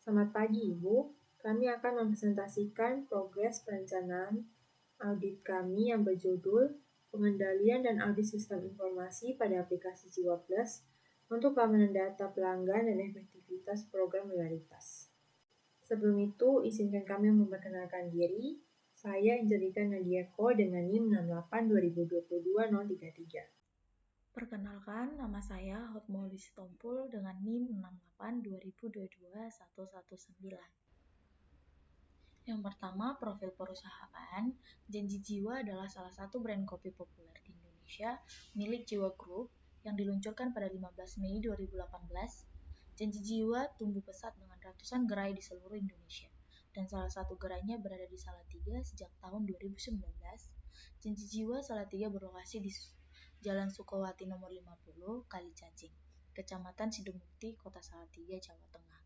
Selamat pagi, Ibu. Kami akan mempresentasikan progres perencanaan audit kami yang berjudul Pengendalian dan Audit Sistem Informasi pada Aplikasi Jiwa Plus untuk keamanan data pelanggan dan efektivitas program loyalitas. Sebelum itu, izinkan kami memperkenalkan diri. Saya Angelika Nadiako dengan NIM 68 2022 033. Perkenalkan, nama saya Hotmoli Sitompul dengan NIM 68 2022 119. Yang pertama, profil perusahaan. Janji Jiwa adalah salah satu brand kopi populer di Indonesia milik Jiwa Group yang diluncurkan pada 15 Mei 2018. Janji Jiwa tumbuh pesat dengan ratusan gerai di seluruh Indonesia, dan salah satu gerainya berada di Salatiga sejak tahun 2019. Janji Jiwa Salatiga berlokasi di Jalan Sukowati nomor 50, Kalicacing, Kecamatan Sidemukti, Kota Salatiga, Jawa Tengah.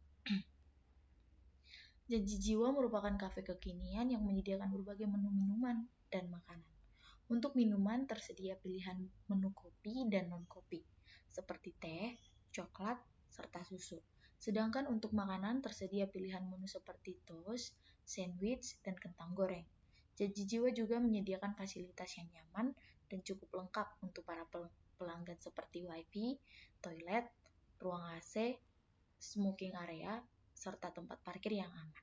Janji Jiwa merupakan kafe kekinian yang menyediakan berbagai menu minuman dan makanan. Untuk minuman tersedia pilihan menu kopi dan non-kopi, seperti teh, coklat, serta susu. Sedangkan untuk makanan tersedia pilihan menu seperti toast, sandwich, dan kentang goreng. Janji Jiwa juga menyediakan fasilitas yang nyaman dan cukup lengkap untuk para pelanggan seperti wifi, toilet, ruang AC, smoking area, serta tempat parkir yang aman.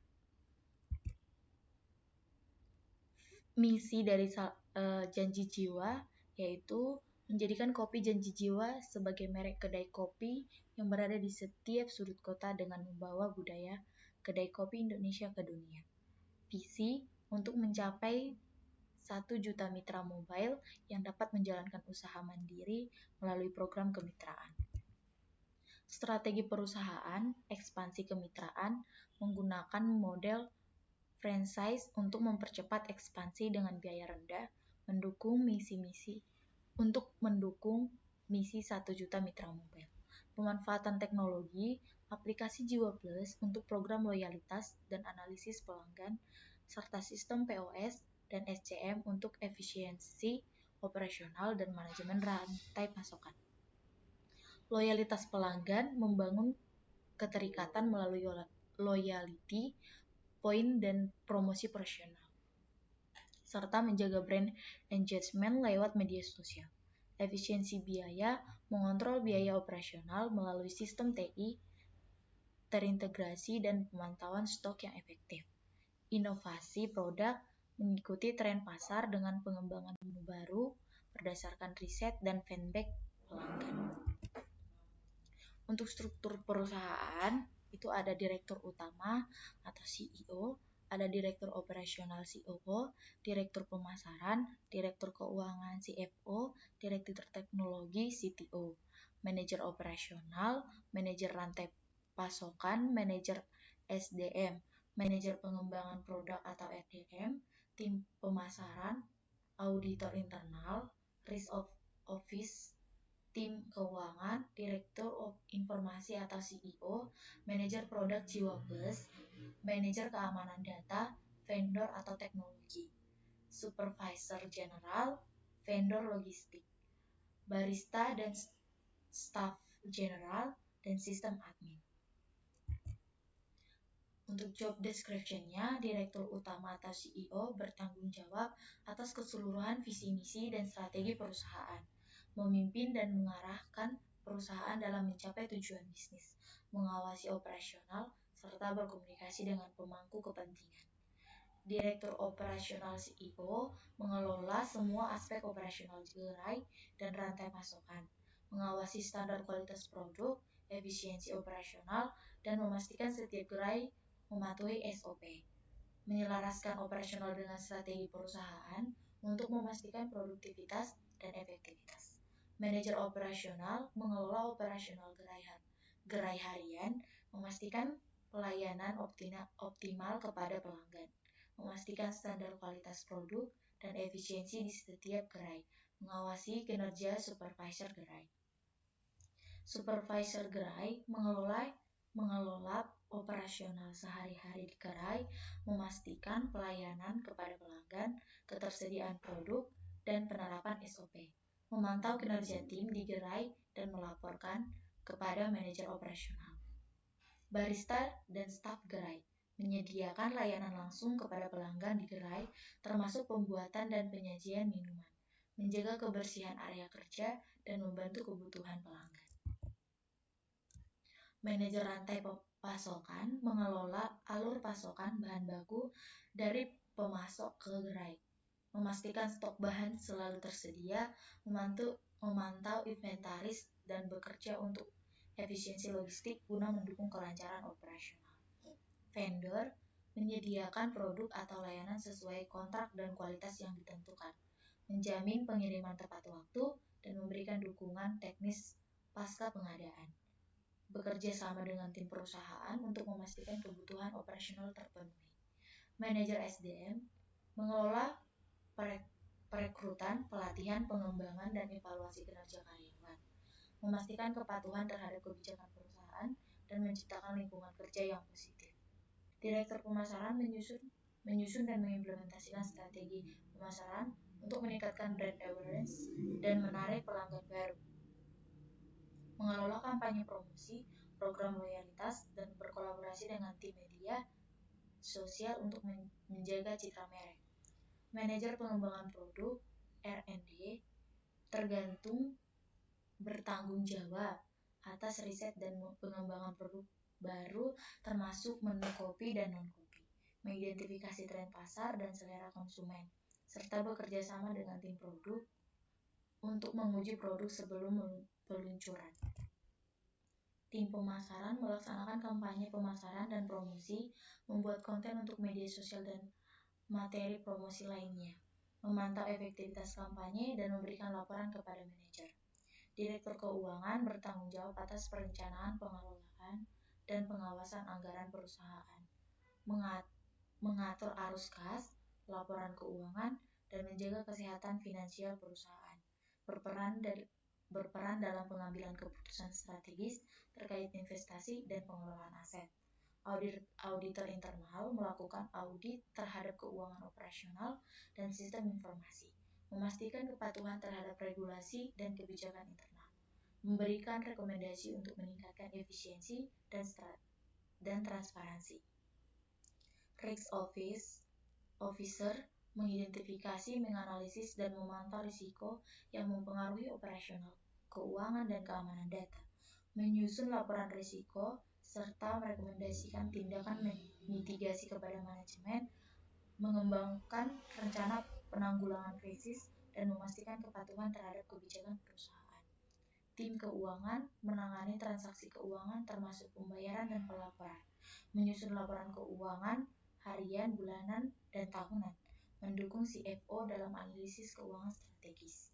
Misi dari Janji Jiwa yaitu menjadikan kopi Janji Jiwa sebagai merek kedai kopi yang berada di setiap sudut kota dengan membawa budaya kedai kopi Indonesia ke dunia. Visi untuk mencapai 1 juta mitra mobile yang dapat menjalankan usaha mandiri melalui program kemitraan. Strategi perusahaan, ekspansi kemitraan, menggunakan model franchise untuk mempercepat ekspansi dengan biaya rendah, mendukung misi 1 juta mitra mobile. Pemanfaatan teknologi, aplikasi Jiwa Plus untuk program loyalitas dan analisis pelanggan, serta sistem POS dan SCM untuk efisiensi operasional dan manajemen rantai pasokan. Loyalitas pelanggan, membangun keterikatan melalui loyalty point dan promosi personal, serta menjaga brand engagement lewat media sosial. Efisiensi biaya, mengontrol biaya operasional melalui sistem TI terintegrasi dan pemantauan stok yang efektif. Inovasi produk, mengikuti tren pasar dengan pengembangan menu baru berdasarkan riset dan feedback pelanggan. Untuk struktur perusahaan, itu ada direktur utama atau CEO, ada direktur operasional COO, direktur pemasaran, direktur keuangan CFO, direktur teknologi CTO, manajer operasional, manajer rantai pasokan, manajer SDM, manajer pengembangan produk atau RDM, tim pemasaran, auditor internal, risk office, tim keuangan, direktur informasi atau CEO, manajer produk Jiwa Plus, manajer keamanan data, vendor atau teknologi, supervisor general, vendor logistik, barista dan staff general, dan sistem admin. Untuk job description-nya, direktur utama atau CEO bertanggung jawab atas keseluruhan visi misi dan strategi perusahaan, memimpin dan mengarahkan perusahaan dalam mencapai tujuan bisnis, mengawasi operasional, serta berkomunikasi dengan pemangku kepentingan. Direktur operasional CEO mengelola semua aspek operasional gerai dan rantai pasokan, mengawasi standar kualitas produk, efisiensi operasional, dan memastikan setiap gerai mematuhi SOP. Menyelaraskan operasional dengan strategi perusahaan untuk memastikan produktivitas dan efektivitas. Manajer operasional mengelola operasional gerai harian, memastikan pelayanan optimal kepada pelanggan, memastikan standar kualitas produk dan efisiensi di setiap gerai, mengawasi kinerja supervisor gerai. Supervisor gerai mengelola operasional sehari-hari di gerai, memastikan pelayanan kepada pelanggan, ketersediaan produk, dan penerapan SOP, memantau kinerja tim di gerai, dan melaporkan kepada manajer operasional. barista dan staf gerai, menyediakan layanan langsung kepada pelanggan di gerai, termasuk pembuatan dan penyajian minuman, menjaga kebersihan area kerja, dan membantu kebutuhan pelanggan. Manajer rantai pasokan mengelola alur pasokan bahan baku dari pemasok ke gerai, memastikan stok bahan selalu tersedia, memantau inventaris, dan bekerja untuk efisiensi logistik guna mendukung kelancaran operasional. Vendor menyediakan produk atau layanan sesuai kontrak dan kualitas yang ditentukan, menjamin pengiriman tepat waktu, dan memberikan dukungan teknis pasca pengadaan. Bekerja sama dengan tim perusahaan untuk memastikan kebutuhan operasional terpenuhi. Manajer SDM mengelola perekrutan, pelatihan, pengembangan, dan evaluasi kinerja karyawan, memastikan kepatuhan terhadap kebijakan perusahaan, dan menciptakan lingkungan kerja yang positif. Direktur pemasaran menyusun dan mengimplementasikan strategi pemasaran untuk meningkatkan brand awareness dan menarik pelanggan baru. Mengelola kampanye promosi, program loyalitas, dan berkolaborasi dengan tim media sosial untuk menjaga citra merek. Manajer pengembangan produk R&D bertanggung jawab atas riset dan pengembangan produk baru, termasuk menu kopi dan non-kopi, mengidentifikasi tren pasar dan selera konsumen, serta bekerja sama dengan tim produk untuk menguji produk sebelum peluncuran. Tim pemasaran melaksanakan kampanye pemasaran dan promosi, membuat konten untuk media sosial dan materi promosi lainnya, memantau efektivitas kampanye, dan memberikan laporan kepada manajer. Direktur keuangan bertanggung jawab atas perencanaan, pengelolaan, dan pengawasan anggaran perusahaan, mengatur arus kas, laporan keuangan, dan menjaga kesehatan finansial perusahaan, berperan dalam pengambilan keputusan strategis terkait investasi dan pengelolaan aset. Auditor internal melakukan audit terhadap keuangan operasional dan sistem informasi, memastikan kepatuhan terhadap regulasi dan kebijakan internal, memberikan rekomendasi untuk meningkatkan efisiensi dan transparansi. Risk Officer mengidentifikasi, menganalisis, dan memantau risiko yang mempengaruhi operasional, keuangan, dan keamanan data, menyusun laporan risiko, serta merekomendasikan tindakan mitigasi kepada manajemen, mengembangkan rencana penanggulangan krisis, dan memastikan kepatuhan terhadap kebijakan perusahaan. Tim keuangan menangani transaksi keuangan termasuk pembayaran dan pelaporan, menyusun laporan keuangan harian, bulanan, dan tahunan, mendukung CFO dalam analisis keuangan strategis.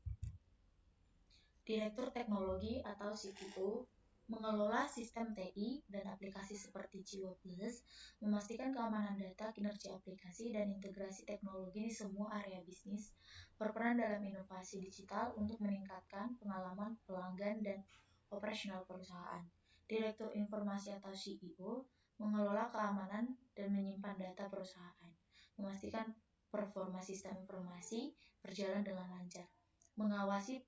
Direktur Teknologi atau CTO mengelola sistem TI dan aplikasi seperti Jiwa Plus, memastikan keamanan data, kinerja aplikasi, dan integrasi teknologi di semua area bisnis, berperan dalam inovasi digital untuk meningkatkan pengalaman pelanggan dan operasional perusahaan. Direktur Informasi atau CEO mengelola keamanan dan menyimpan data perusahaan, memastikan performa sistem informasi berjalan dengan lancar, mengawasi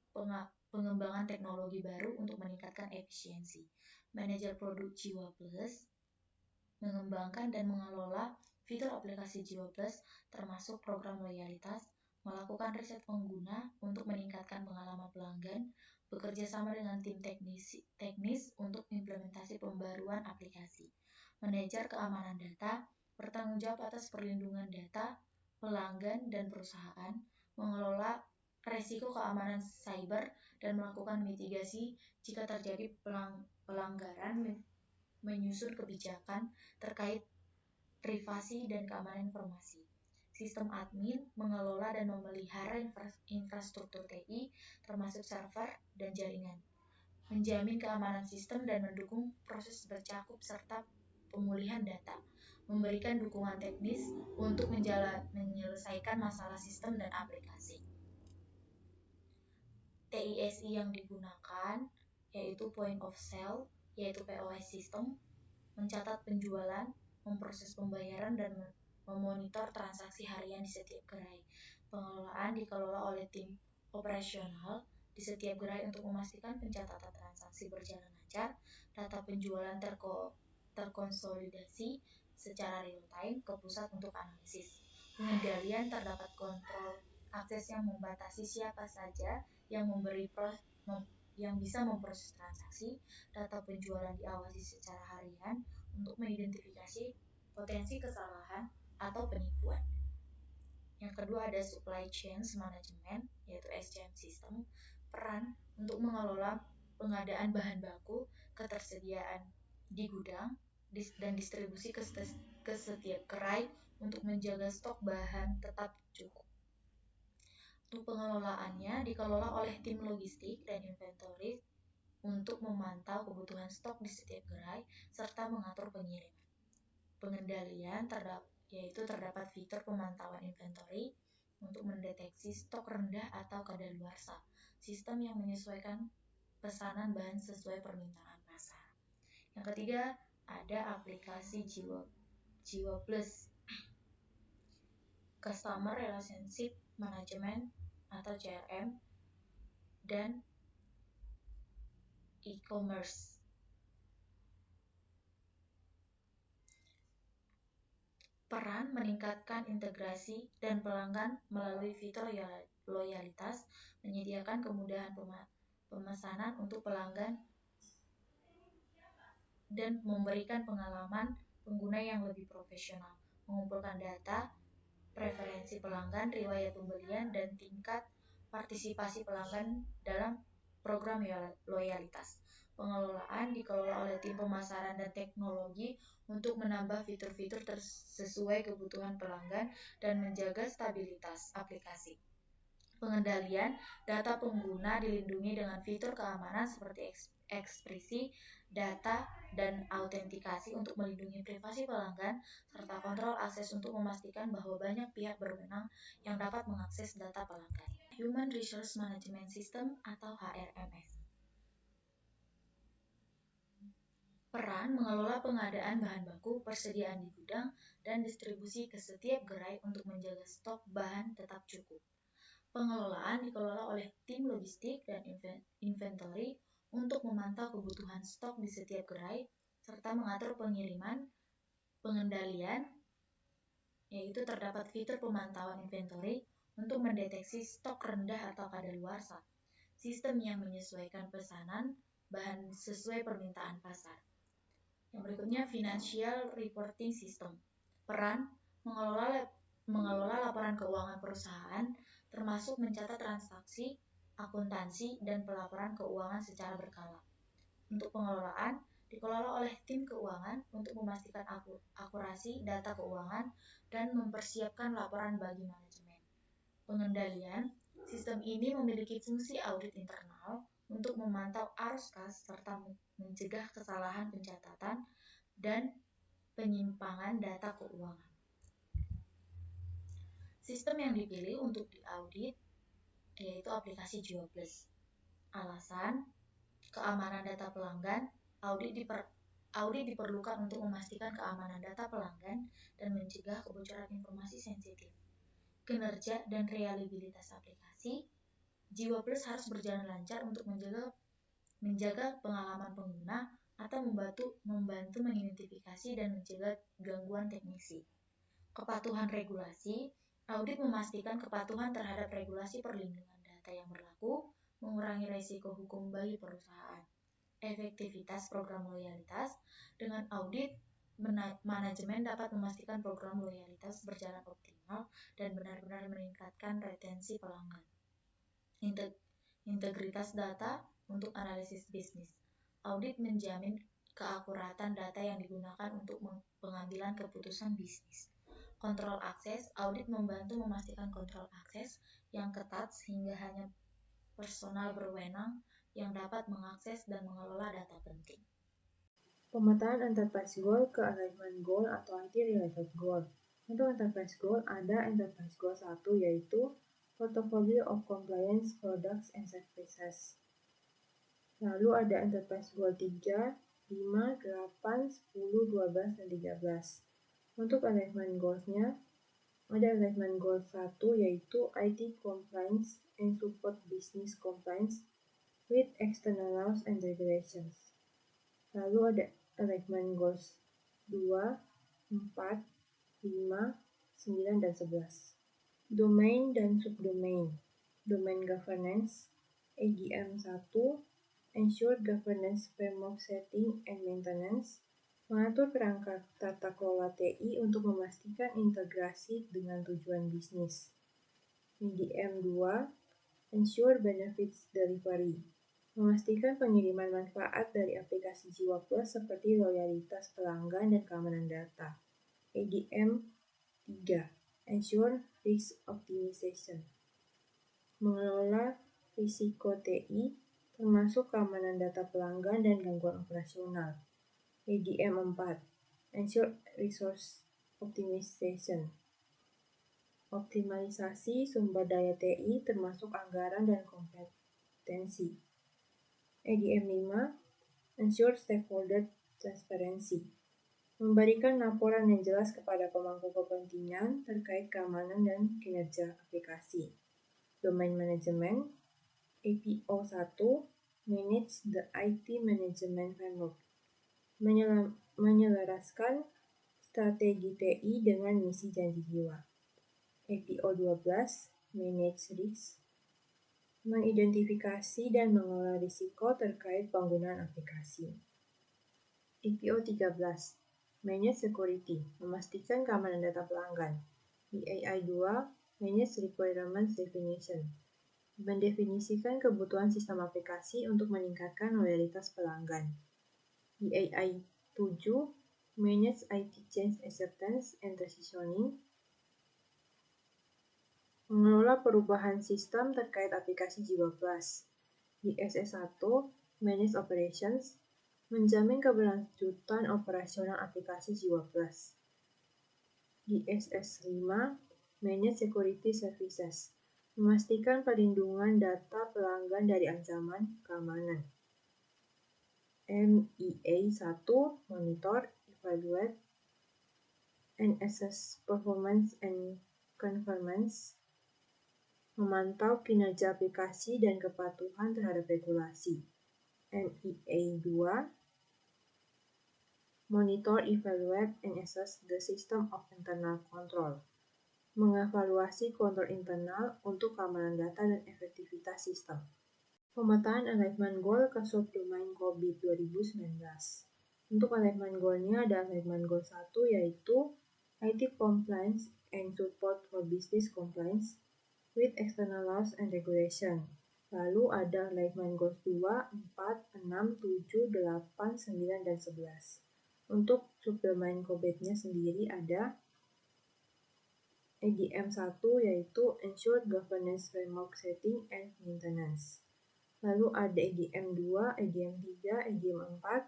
pengembangan teknologi baru untuk meningkatkan efisiensi. Manajer produk Jiwa Plus mengembangkan dan mengelola fitur aplikasi Jiwa Plus termasuk program loyalitas, melakukan riset pengguna untuk meningkatkan pengalaman pelanggan, bekerja sama dengan tim teknis untuk implementasi pembaruan aplikasi. Manajer keamanan data bertanggung jawab atas perlindungan data pelanggan dan perusahaan, mengelola resiko keamanan cyber, dan melakukan mitigasi jika terjadi pelanggaran, menyusun kebijakan terkait privasi dan keamanan informasi. Sistem admin mengelola dan memelihara infrastruktur TI, termasuk server dan jaringan, menjamin keamanan sistem dan mendukung proses bercakup serta pemulihan data, memberikan dukungan teknis untuk menyelesaikan masalah sistem dan aplikasi. TISI yang digunakan yaitu Point of Sale, yaitu POS System, mencatat penjualan, memproses pembayaran, dan memonitor transaksi harian di setiap gerai. Pengelolaan dikelola oleh tim operasional di setiap gerai untuk memastikan pencatatan transaksi berjalan lancar, data penjualan terkonsolidasi secara real-time ke pusat untuk analisis. Pengendalian terdapat kontrol akses yang membatasi siapa saja yang bisa memproses transaksi. Data penjualan diawasi secara harian untuk mengidentifikasi potensi kesalahan atau penipuan. Yang kedua ada supply chain management, yaitu SCM system, peran untuk mengelola pengadaan bahan baku, ketersediaan di gudang, dan distribusi ke setiap gerai untuk menjaga stok bahan tetap cukup. Untuk pengelolaannya dikelola oleh tim logistik dan inventory untuk memantau kebutuhan stok di setiap gerai serta mengatur pengiriman. Pengendalian terdapat fitur pemantauan inventory untuk mendeteksi stok rendah atau kadaluarsa, sistem yang menyesuaikan pesanan bahan sesuai permintaan pasar. Yang ketiga, ada aplikasi Jiwa Plus, Customer Relationship Management atau CRM, dan e-commerce. Peran meningkatkan integrasi dan pelanggan melalui fitur loyalitas, menyediakan kemudahan pemesanan untuk pelanggan, dan memberikan pengalaman pengguna yang lebih profesional, mengumpulkan data, preferensi pelanggan, riwayat pembelian, dan tingkat partisipasi pelanggan dalam program loyalitas. Pengelolaan dikelola oleh tim pemasaran dan teknologi untuk menambah fitur-fitur sesuai kebutuhan pelanggan dan menjaga stabilitas aplikasi. Pengendalian data pengguna dilindungi dengan fitur keamanan seperti ekspresi data dan autentikasi untuk melindungi privasi pelanggan, serta kontrol akses untuk memastikan bahwa banyak pihak berwenang yang dapat mengakses data pelanggan. Human Resource Management System atau HRMS. Peran mengelola pengadaan bahan baku, persediaan di gudang, dan distribusi ke setiap gerai untuk menjaga stok bahan tetap cukup. Pengelolaan dikelola oleh tim logistik dan inventory untuk memantau kebutuhan stok di setiap gerai, serta mengatur pengiriman. Pengendalian, yaitu terdapat fitur pemantauan inventory untuk mendeteksi stok rendah atau kadaluarsa, sistem yang menyesuaikan pesanan bahan sesuai permintaan pasar. Yang berikutnya, Financial Reporting System. Peran mengelola laporan keuangan perusahaan, termasuk mencatat transaksi, akuntansi, dan pelaporan keuangan secara berkala. Untuk pengelolaan, dikelola oleh tim keuangan untuk memastikan akurasi data keuangan dan mempersiapkan laporan bagi manajemen. Pengendalian, sistem ini memiliki fungsi audit internal untuk memantau arus kas serta mencegah kesalahan pencatatan dan penyimpangan data keuangan. Sistem yang dipilih untuk diaudit yaitu aplikasi Jiwa Plus. Alasan, keamanan data pelanggan. Audit diperlukan untuk memastikan keamanan data pelanggan dan mencegah kebocoran informasi sensitif. Kinerja dan reliabilitas aplikasi. Jiwa Plus harus berjalan lancar untuk menjaga pengalaman pengguna atau membantu mengidentifikasi dan mencegah gangguan teknisi. Kepatuhan regulasi. Audit memastikan kepatuhan terhadap regulasi perlindungan data yang berlaku, mengurangi risiko hukum bagi perusahaan. Efektivitas program loyalitas. Dengan audit, manajemen dapat memastikan program loyalitas berjalan optimal dan benar-benar meningkatkan retensi pelanggan. Integritas data untuk analisis bisnis. Audit menjamin keakuratan data yang digunakan untuk pengambilan keputusan bisnis. Kontrol akses. Audit membantu memastikan kontrol akses yang ketat sehingga hanya personal berwenang yang dapat mengakses dan mengelola data penting. Pemetaan Enterprise Goal ke Alignment Goal atau IT-related Goal. Untuk Enterprise Goal ada Enterprise Goal 1 yaitu Portfolio of Compliance Products and Services. Lalu ada Enterprise Goal 3, 5, 8, 10, 12, dan 13. Untuk alignment goals-nya, ada alignment goal 1 yaitu IT compliance and support business compliance with external laws and regulations. Lalu ada alignment goals 2, 4, 5, 9, dan 11. Domain dan subdomain. Domain governance, AGM 1, ensure governance framework setting and maintenance, mengatur perangkat tata kelola TI untuk memastikan integrasi dengan tujuan bisnis. AGM 2, ensure benefits delivery, memastikan pengiriman manfaat dari aplikasi Jiwa Plus seperti loyalitas pelanggan dan keamanan data. AGM 3, ensure risk optimization, mengelola risiko TI termasuk keamanan data pelanggan dan gangguan operasional. AGM 4, ensure resource optimization, optimalisasi sumber daya TI termasuk anggaran dan kompetensi. AGM 5, ensure stakeholder transparency, memberikan laporan yang jelas kepada pemangku kepentingan terkait keamanan dan kinerja aplikasi. Domain Management, APO 1, manage the IT management framework, menyelaraskan strategi TI dengan misi janji jiwa. APO 12, manage risk, mengidentifikasi dan mengelola risiko terkait penggunaan aplikasi. APO 13, manage security, memastikan keamanan data pelanggan. BAI 2, manage requirements definition, mendefinisikan kebutuhan sistem aplikasi untuk meningkatkan loyalitas pelanggan. BAI 7, manage IT change acceptance and transitioning, mengelola perubahan sistem terkait aplikasi Jiwa Plus. DSS 1, manage operations, menjamin keberlanjutan operasional aplikasi Jiwa Plus. DSS 5, manage security services, memastikan perlindungan data pelanggan dari ancaman keamanan. MEA 1, monitor, evaluate, and assess performance and conformance, memantau kinerja aplikasi dan kepatuhan terhadap regulasi. MEA 2, monitor, evaluate, and assess the system of internal control, mengevaluasi kontrol internal untuk keamanan data dan efektivitas sistem. Pemetaan alignment goal ke subdomain COVID 2019. Untuk alignment goal-nya ada alignment goal 1 yaitu IT compliance and support for business compliance with external laws and regulation. Lalu ada alignment goals 2, 4, 6, 7, 8, 9, dan 11. Untuk subdomain COVID-nya sendiri ada AGM 1 yaitu ensure governance framework setting and maintenance. Lalu ada AGM 2, AGM 3, AGM 4,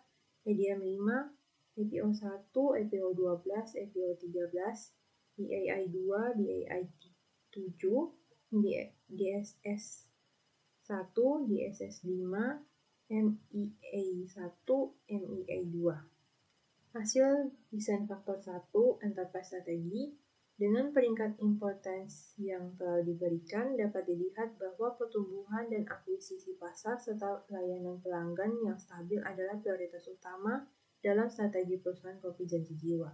AGM 5, APO 1, APO 12, APO 13, BAI 2, BAI 7, DSS 1, DSS 5, MEA 1, MEA 2. Hasil desain faktor 1 enterprise strategi dengan peringkat importance yang telah diberikan dapat dilihat bahwa pertumbuhan dan akuisisi pasar serta layanan pelanggan yang stabil adalah prioritas utama dalam strategi perusahaan kopi janji jiwa.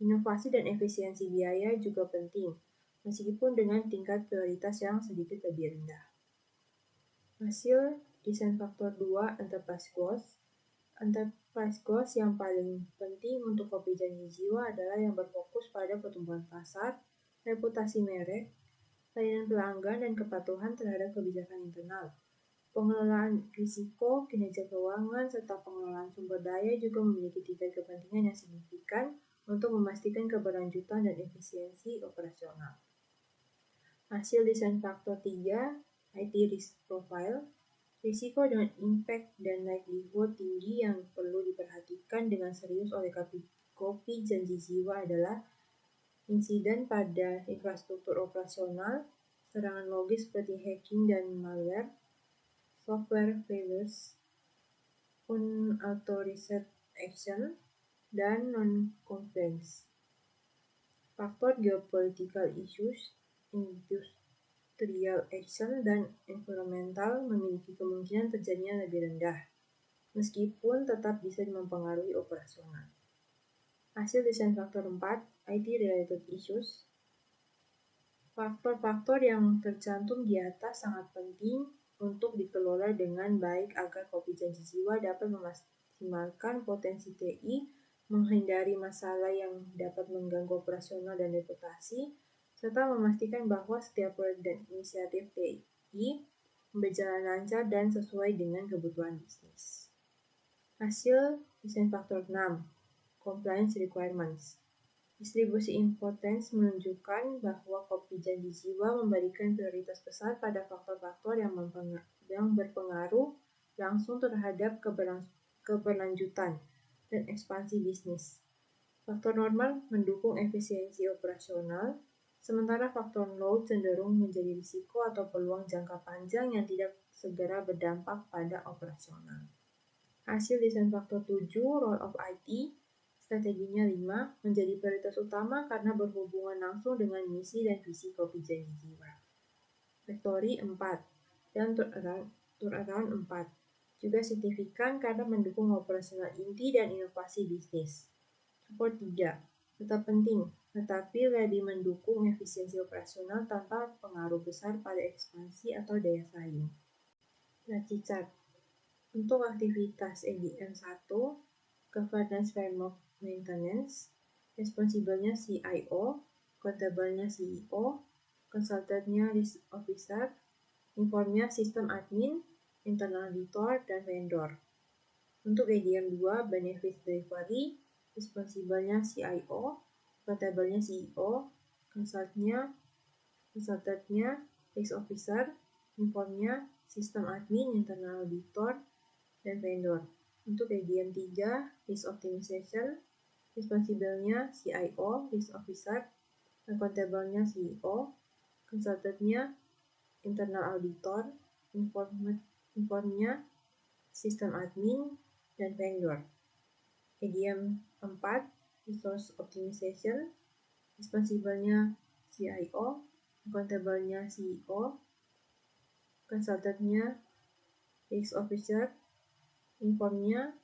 Inovasi dan efisiensi biaya juga penting, meskipun dengan tingkat prioritas yang sedikit lebih rendah. Hasil desain faktor 2 enterprise goals. Enterprise goals yang paling penting untuk kopi janji jiwa adalah yang berfokus pada pertumbuhan pasar, reputasi merek, layanan pelanggan, dan kepatuhan terhadap kebijakan internal. Pengelolaan risiko, kinerja keuangan, serta pengelolaan sumber daya juga memiliki tingkat kepentingan yang signifikan untuk memastikan keberlanjutan dan efisiensi operasional. Hasil desain faktor 3, IT risk profile. Risiko dengan impact dan likelihood tinggi yang perlu diperhatikan dengan serius oleh kopi janji jiwa adalah insiden pada infrastruktur operasional, serangan logis seperti hacking dan malware, software failures, unauthorized action, dan non-compliance. Faktor geopolitical issues, industrial action, dan environmental memiliki kemungkinan terjadinya lebih rendah, meskipun tetap bisa mempengaruhi operasional. Hasil desain faktor 4, IT-related issues. Faktor-faktor yang tercantum di atas sangat penting untuk dikelola dengan baik agar kopi janji jiwa dapat memaksimalkan potensi TI, menghindari masalah yang dapat mengganggu operasional dan reputasi, serta memastikan bahwa setiap proyek dan inisiatif TI berjalan lancar dan sesuai dengan kebutuhan bisnis. Hasil desain faktor 6, compliance requirements. Distribusi importance menunjukkan bahwa kopi janji jiwa memberikan prioritas besar pada faktor-faktor yang berpengaruh langsung terhadap keberlanjutan dan ekspansi bisnis. Faktor normal mendukung efisiensi operasional, sementara faktor low cenderung menjadi risiko atau peluang jangka panjang yang tidak segera berdampak pada operasional. Hasil desain faktor 7, role of IT, strateginya 5, menjadi prioritas utama karena berhubungan langsung dengan misi dan visi kopi janji jiwa. Factory 4, dan turnaround 4, juga signifikan karena mendukung operasional inti dan inovasi bisnis. Support 3, tetap penting, tetapi lebih mendukung efisiensi operasional tanpa pengaruh besar pada ekspansi atau daya saing. Strategy chart. Untuk aktivitas ADM 1, Governance Framework Maintenance, responsible-nya CIO, accountable-nya CEO, consultant-nya Risk Officer, inform-nya System Admin, Internal Auditor, dan Vendor. Untuk ADM 2, Benefit Delivery, responsible-nya CIO, accountable-nya CEO, consultant-nya Risk Officer, inform-nya System Admin, Internal Auditor, dan vendor. Untuk ADM 3, Risk Optimization, responsible-nya CIO, Risk Officer, accountable-nya CEO, consultant-nya Internal Auditor, inform-nya System Admin, dan vendor. ADM 4, Resource Optimization, responsible-nya CIO, accountable-nya CEO, consultant-nya Risk Officer, inform-nya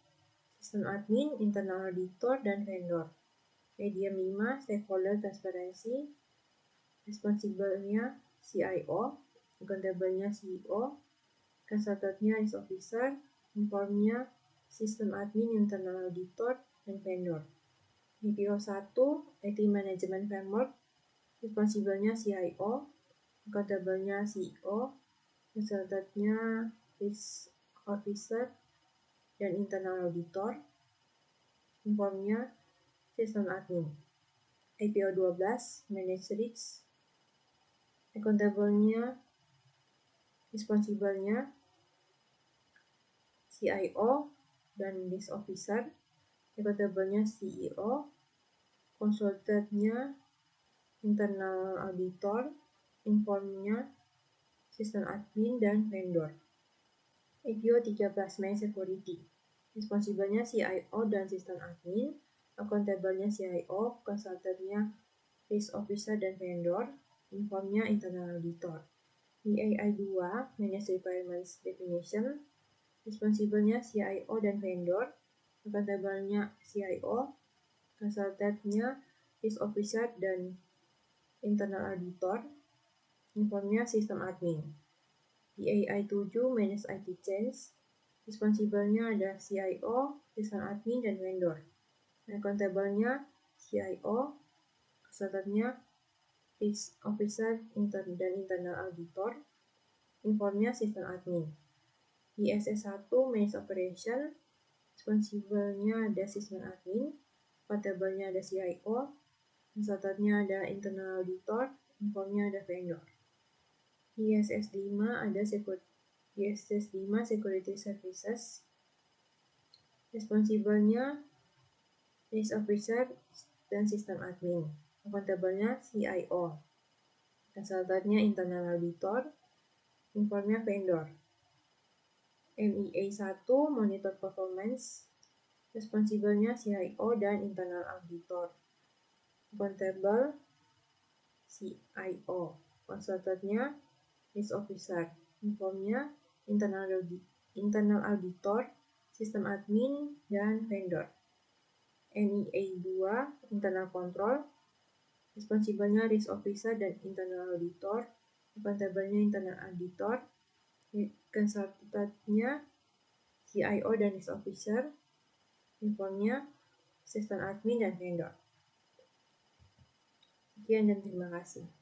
Sistem Admin, Internal Auditor, dan Vendor. ADM 5, Stakeholder Transparency, responsible-nya CIO, accountable-nya CEO, consultant-nya Risk Officer, inform-nya Sistem Admin, Internal Auditor, dan Vendor. APO 1, IT Management Framework, responsible-nya CIO, accountable-nya CEO, consultant-nya Risk Officer, dan Internal Auditor, informnya Sistem Admin. APO 12, Manage Risk, accountable-nya, responsible-nya CIO dan Risk Officer, accountable-nya CEO, consultant-nya Internal Auditor, informnya Sistem Admin, dan Vendor. APO 13, Main Security, responsible-nya CIO dan Sistem Admin, accountable-nya CIO, consultant-nya Risk Officer, dan Vendor, informnya Internal Auditor. DAI 2, Manage Requirements Definition, responsible-nya CIO dan Vendor, accountable-nya CIO, consultant-nya Risk Officer, dan Internal Auditor, informnya Sistem Admin. DAI 7, Manage IT Change, responsible-nya ada CIO, Sistem Admin, dan Vendor. Accountable-nya CIO, consultant-nya Risk Officer, dan Internal Auditor, informnya Sistem Admin. ISS 1, Manage Operation, responsible-nya ada Sistem Admin, accountable-nya ada CIO, consultant-nya ada Internal Auditor, informnya ada Vendor. ISS 5 ada ISS 5 Security Services, responsible-nya Risk Officer dan Sistem Admin, accountable-nya CIO, consultant-nya Internal Auditor, informnya Vendor. MEA 1 Monitor Performance, responsible-nya CIO dan Internal Auditor, accountable CIO, consultant-nya Risk Officer, informnya Internal Auditor, Sistem Admin, dan Vendor. NEA 2, internal control, responsible-nya risk officer dan internal auditor, accountable-nya internal auditor, consultant-nya CIO dan risk officer, inform-nya assistant admin dan vendor. Sekian dan terima kasih.